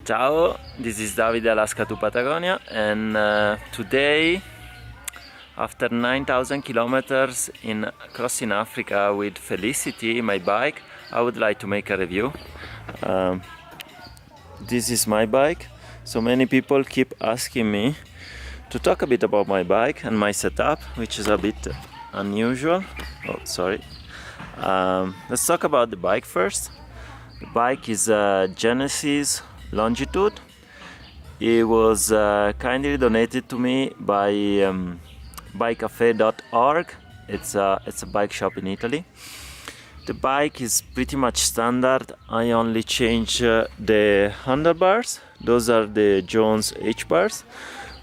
Ciao, this is Davide Alaska to Patagonia, and today, after 9,000 kilometers in crossing Africa with Felicity, my bike, I would like to make a review. This is my bike. So many people keep asking me to talk a bit about my bike and my setup, which is a bit unusual. Oh, sorry. Let's talk about the bike first. The bike is a Genesis Longitude. It was kindly donated to me by bikecafe.org. It's a bike shop in Italy. The bike is pretty much standard. I only change the handlebars. Those are the Jones H bars.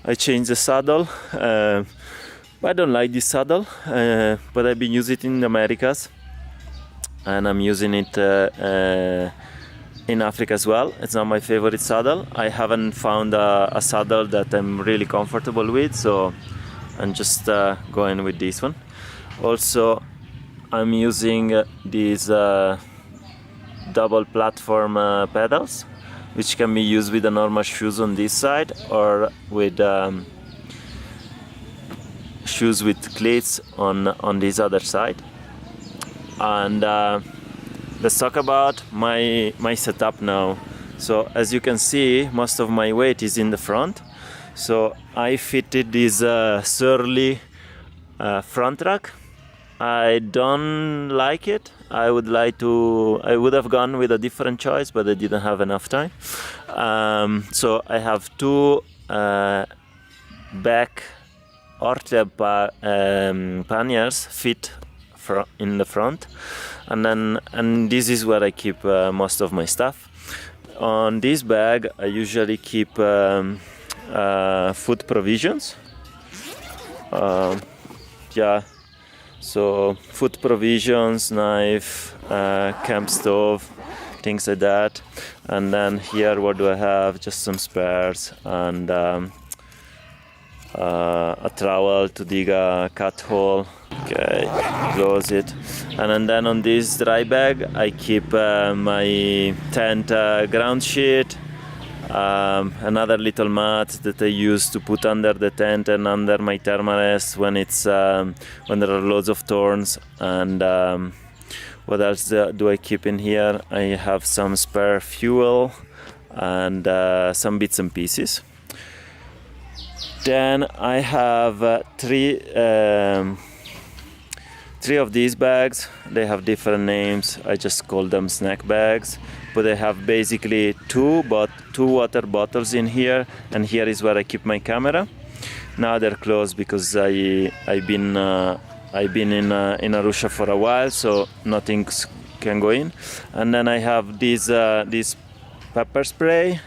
I change the saddle. I don't like this saddle, but I've been using it in the Americas, and I'm using it in Africa as well. It's not my favorite saddle. I haven't found a saddle that I'm really comfortable with, so I'm just going with this one. Also, I'm using these double platform pedals, which can be used with the normal shoes on this side or with shoes with cleats on this other side. And let's talk about my setup now. So as you can see, most of my weight is in the front. So I fitted this Surly front rack. I don't like it. I would have gone with a different choice, but I didn't have enough time. So I have two back Orteb panniers fit in the front, and this is where I keep most of my stuff. On this bag I usually keep food provisions. So food provisions, knife, camp stove, things like that. And then here, what do I have? Just some spares and a trowel to dig a cut hole. Okay, close it. And then on this dry bag I keep my tent ground sheet, another little mat that I use to put under the tent and under my thermarest when there are loads of thorns. And what else do I keep in here? I have some spare fuel and some bits and pieces. Then I have three of these bags. They have different names. I just call them snack bags, but they have basically two water bottles in here, and here is where I keep my camera. Now they're closed because I've been in Arusha for a while, so nothing can go in. And then I have this pepper spray.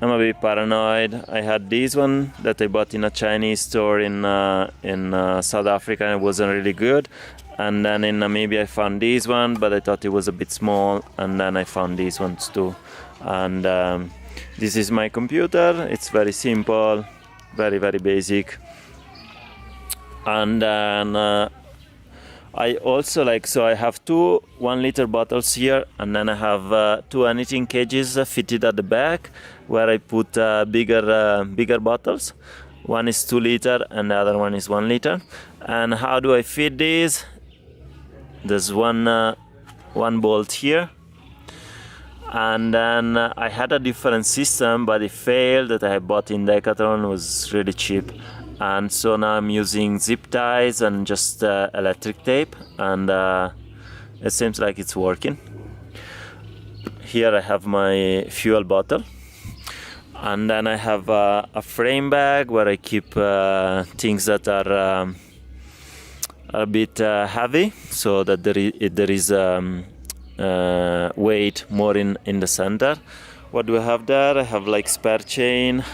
I'm a bit paranoid. I had this one that I bought in a Chinese store in South Africa, and it wasn't really good. And then in Namibia I found this one, but I thought it was a bit small. And then I found these ones too. And this is my computer. It's very simple, very, very basic. And then I also I have two 1 liter bottles here, and then I have two anything cages fitted at the back where I put bigger bottles. One is 2 liter and the other one is 1 liter. And how do I fit these? There's one bolt here, and then I had a different system, but it failed, that I bought in Decathlon. It was really cheap. And so now I'm using zip ties and just electric tape, and it seems like it's working. Here I have my fuel bottle, and then I have a frame bag where I keep things that are a bit heavy, so that there is weight more in the center. What do I have there? I have spare chain.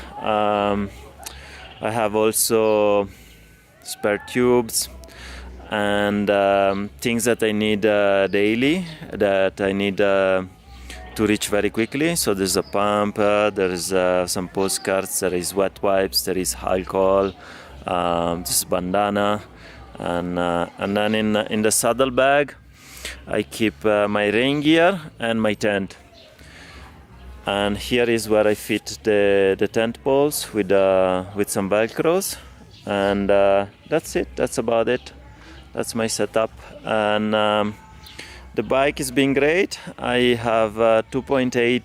I have also spare tubes and things that I need daily, that I need to reach very quickly. So there's a pump, there is some postcards, there is wet wipes, there is alcohol, this bandana, and then in the saddle bag I keep my rain gear and my tent. And here is where I fit the tent poles with some velcros, and that's it. That's about it. That's my setup, and the bike is being great. I have 2.8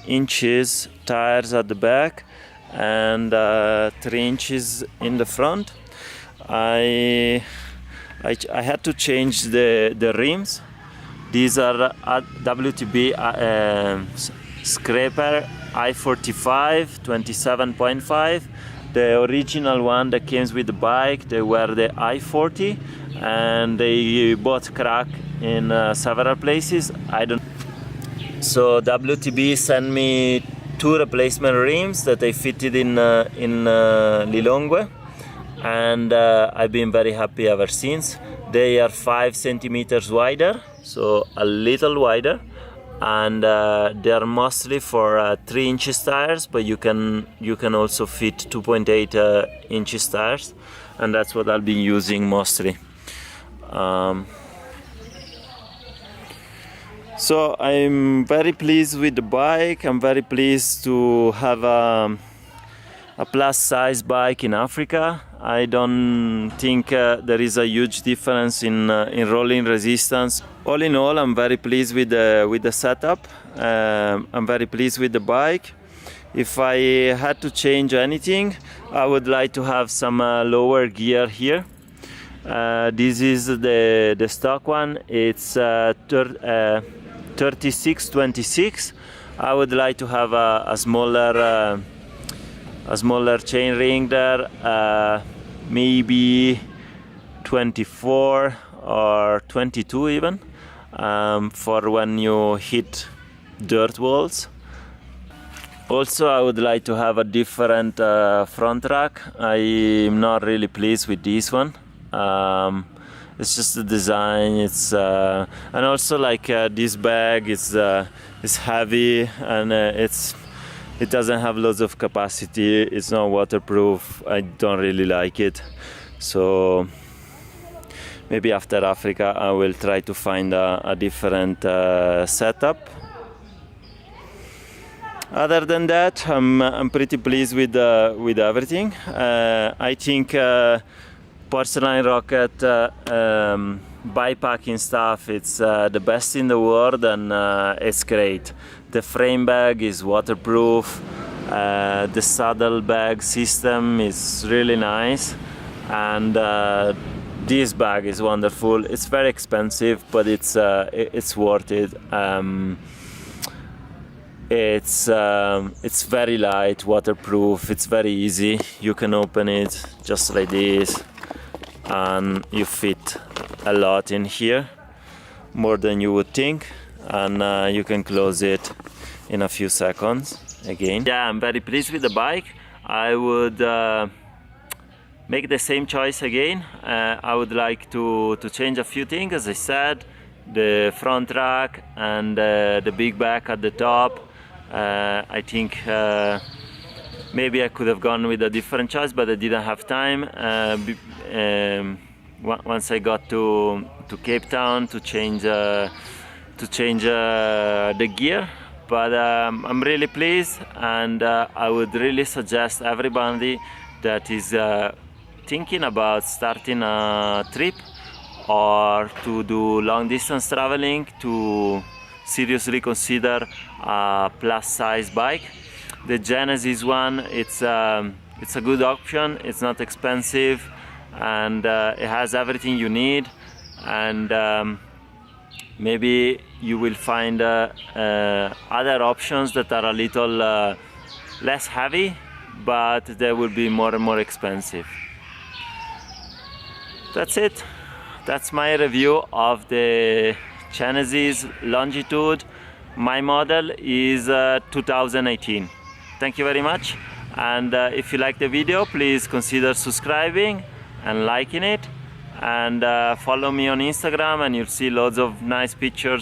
inches tires at the back and 3 inches in the front. I had to change the rims. These are WTB Scraper I-45 27.5. The original one that came with the bike, they were the I-40, and they both crack in several places. So WTB sent me 2 replacement rims that I fitted in Lilongwe, and I've been very happy ever since. They are 5 centimeters wider, so a little wider, and they are mostly for 3 inches tires, but you can also fit 2.8 inches tires, and that's what I'll be using mostly. So I'm very pleased with the bike. I'm very pleased to have a plus size bike in Africa. I don't think there is a huge difference in rolling resistance. All in all, I'm very pleased with the setup. I'm very pleased with the bike. If I had to change anything, I would like to have some lower gear here. This is the stock one. It's 3626. I would like to have a smaller chain ring there, maybe 24 or 22 even, for when you hit dirt walls. Also, I would like to have a different front rack. I'm not really pleased with this one. It's just the design. It's and also like this bag is heavy, and it doesn't have loads of capacity. It's not waterproof. I don't really like it. So maybe after Africa I will try to find a different setup. Other than that, I'm pretty pleased with everything. I think Porcelain Rocket bikepacking stuff, it's the best in the world, and it's great. The frame bag is waterproof. The saddle bag system is really nice, and this bag is wonderful. It's very expensive, but it's worth it. It's very light, waterproof. It's very easy. You can open it just like this, and you fit a lot in here, more than you would think, and you can close it in a few seconds again. Yeah, I'm very pleased with the bike. I would make the same choice again. I would like to change a few things, as I said, the front rack and the big back at the top. I think maybe I could have gone with a different choice, but I didn't have time. Once I got to Cape Town to change the gear, but I'm really pleased, and I would really suggest everybody that is thinking about starting a trip or to do long distance traveling to seriously consider a plus size bike. The Genesis one, it's a good option. It's not expensive, and it has everything you need, and maybe you will find other options that are a little less heavy, but they will be more and more expensive. That's it. That's my review of the Genesis Longitude. My model is 2018. Thank you very much, and if you like the video, please consider subscribing and liking it, and follow me on Instagram, and you'll see loads of nice pictures